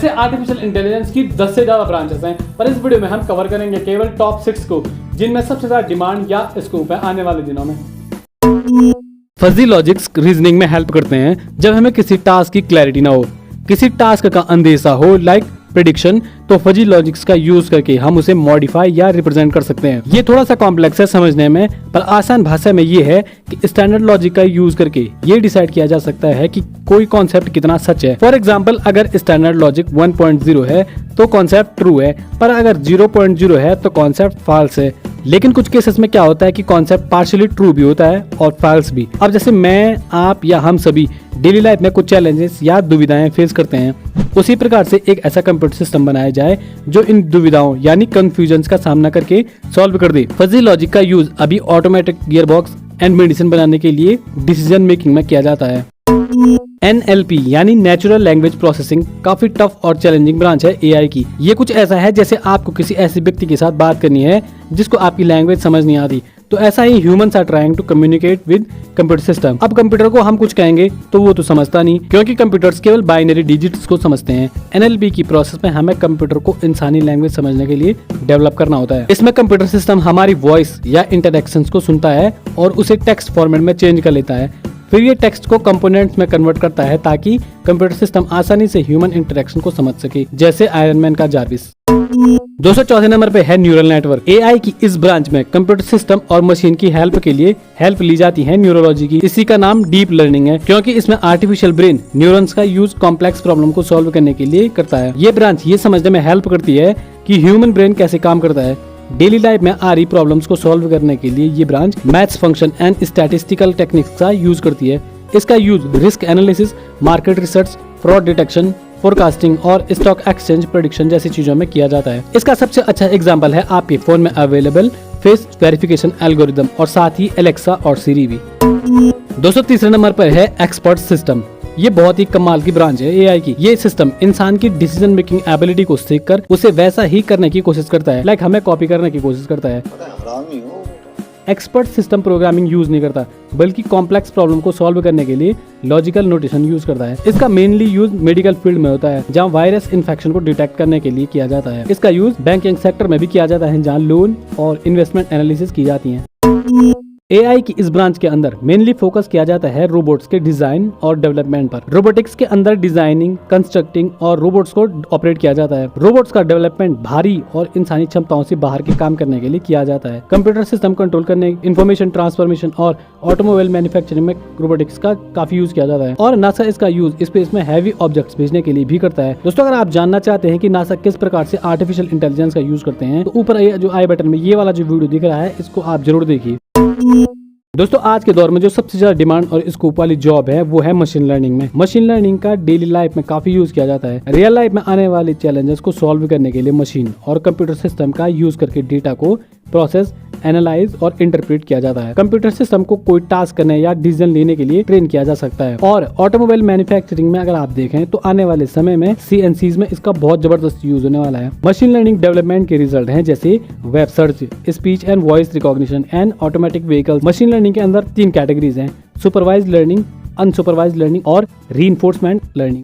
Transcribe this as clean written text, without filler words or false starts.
ऐसे artificial intelligence की 10 से ज्यादा ब्रांचेस हैं, पर इस वीडियो में हम कवर करेंगे केवल टॉप 6 को, जिनमें सबसे ज्यादा डिमांड या स्कोप है आने वाले दिनों में। फजी लॉजिक्स रीजनिंग में हेल्प करते हैं जब हमें किसी टास्क की क्लैरिटी ना हो, किसी टास्क का अंदेशा हो, लाइक प्रेडिक्शन, तो फजी लॉजिक्स का यूज करके हम उसे मॉडिफाई या रिप्रेजेंट कर सकते हैं। ये थोड़ा सा कॉम्प्लेक्स है समझने में, पर आसान भाषा में ये है कि स्टैंडर्ड लॉजिक का यूज करके ये डिसाइड किया जा सकता है कि कोई कॉन्सेप्ट कितना सच है। फॉर एग्जांपल, अगर स्टैंडर्ड लॉजिक 1.0 है तो कॉन्सेप्ट ट्रू है, पर अगर 0.0 है तो कॉन्सेप्ट फॉल्स है। लेकिन कुछ केसेस में क्या होता है कि कॉन्सेप्ट पार्शियली ट्रू भी होता है और फॉल्स भी। अब जैसे मैं, आप या हम सभी डेली लाइफ में कुछ चैलेंजेस या दुविधाएं फेस करते हैं, उसी प्रकार से एक ऐसा कंप्यूटर सिस्टम बनाया जाए जो इन दुविधाओं यानी कंफ्यूजन्स का सामना करके सॉल्व कर दे। फजी लॉजिक का यूज अभी ऑटोमेटिक गियरबॉक्स एंड मेडिसिन बनाने के लिए डिसीजन मेकिंग में किया जाता है। NLP यानी नेचुरल लैंग्वेज प्रोसेसिंग काफी टफ और चैलेंजिंग ब्रांच है AI की। ये कुछ ऐसा है जैसे आपको किसी ऐसे व्यक्ति के साथ बात करनी है जिसको आपकी लैंग्वेज समझ नहीं आती, तो ऐसा ही humans are trying to communicate with computer system. अब कंप्यूटर को हम कुछ कहेंगे तो वो तो समझता नहीं, क्योंकि कंप्यूटर्स केवल बाइनरी डिजिट्स को समझते हैं। NLP की प्रोसेस में हमें कंप्यूटर को इंसानी लैंग्वेज समझने के लिए डेवलप करना होता है। इसमें कंप्यूटर सिस्टम हमारी वॉइस या इंटरेक्शंस को सुनता है और उसे टेक्स्ट फॉर्मेट में चेंज कर लेता है। फिर ये टेक्स्ट को कंपोनेंट्स में कन्वर्ट करता है ताकि कंप्यूटर सिस्टम आसानी से ह्यूमन इंटरेक्शन को समझ सके, जैसे आयरन मैन का जार्विस। 204 नंबर पे है न्यूरल नेटवर्क। AI की इस ब्रांच में कंप्यूटर सिस्टम और मशीन की हेल्प के लिए हेल्प ली जाती है न्यूरोलॉजी की। इसी का नाम डीप लर्निंग है, क्योंकि इसमें आर्टिफिशियल ब्रेन न्यूरॉन्स का यूज कॉम्प्लेक्स प्रॉब्लम को सॉल्व करने के लिए करता है। ये ब्रांच ये समझने में हेल्प करती है कि ह्यूमन ब्रेन कैसे काम करता है। डेली लाइफ में आ रही प्रॉब्लम्स को सॉल्व करने के लिए ये branch maths, function and statistical techniques का यूज करती है। इसका use risk analysis, market research, fraud detection, forecasting और स्टॉक एक्सचेंज प्रेडिक्शन जैसी चीजों में किया जाता है। इसका सबसे अच्छा एग्जांपल है आपके फोन में अवेलेबल फेस वेरिफिकेशन एल्गोरिदम और साथ ही एलेक्सा और सिरी भी। 203 नंबर पर है एक्सपर्ट सिस्टम। ये बहुत ही कमाल की ब्रांच है AI की। ये सिस्टम इंसान की डिसीजन मेकिंग एबिलिटी को सीखकर उसे वैसा ही करने की कोशिश करता है, लाइक हमें कॉपी करने की कोशिश करता है। एक्सपर्ट सिस्टम प्रोग्रामिंग यूज नहीं करता, बल्कि कॉम्प्लेक्स प्रॉब्लम को सॉल्व करने के लिए लॉजिकल नोटेशन यूज करता है। इसका मेनली यूज मेडिकल फील्ड में होता है, जहां वायरस इन्फेक्शन को डिटेक्ट करने के लिए किया जाता है। इसका यूज बैंकिंग सेक्टर में भी किया जाता है, जहां लोन और इन्वेस्टमेंट एनालिसिस की जाती है। AI की इस ब्रांच के अंदर मेनली फोकस किया जाता है रोबोट्स के डिजाइन और डेवलपमेंट पर। रोबोटिक्स के अंदर डिजाइनिंग, कंस्ट्रक्टिंग और रोबोट्स को ऑपरेट किया जाता है। रोबोट्स का डेवलपमेंट भारी और इंसानी क्षमताओं से बाहर के काम करने के लिए किया जाता है। कंप्यूटर सिस्टम कंट्रोल करने, इंफॉर्मेशन ट्रांसफॉर्मेशन और ऑटोमोबाइल मैन्युफैक्चरिंग में रोबोटिक्स का काफी यूज किया जाता है। और नासा इसका यूज स्पेस में हैवी ऑब्जेक्ट्स भेजने के लिए भी करता है। दोस्तों, अगर आप जानना चाहते हैं कि नासा किस प्रकार से आर्टिफिशियल इंटेलिजेंस का यूज करते हैं, तो ऊपर जो आई बटन में ये वाला जो वीडियो दिख रहा है, इसको आप जरूर देखिए। दोस्तों, आज के दौर में जो सबसे ज्यादा डिमांड और स्कोप वाली जॉब है वो है मशीन लर्निंग में। मशीन लर्निंग का डेली लाइफ में काफी यूज किया जाता है। रियल लाइफ में आने वाले चैलेंजेस को सॉल्व करने के लिए मशीन और कंप्यूटर सिस्टम का यूज करके डेटा को प्रोसेस, एनालाइज और इंटरप्रेट किया जाता है। कंप्यूटर सिस्टम को कोई टास्क करने या डिसीजन लेने के लिए ट्रेन किया जा सकता है। और ऑटोमोबाइल मैन्युफैक्चरिंग में अगर आप देखें तो आने वाले समय में CNCs में इसका बहुत जबरदस्त यूज होने वाला है। मशीन लर्निंग डेवलपमेंट के रिजल्ट हैं जैसे web search, speech and voice recognition and automatic vehicles. Machine learning के अंदर 3 कैटेगरीज हैं: सुपरवाइज्ड लर्निंग, अनसुपरवाइज्ड लर्निंग और रीइंफोर्समेंट लर्निंग।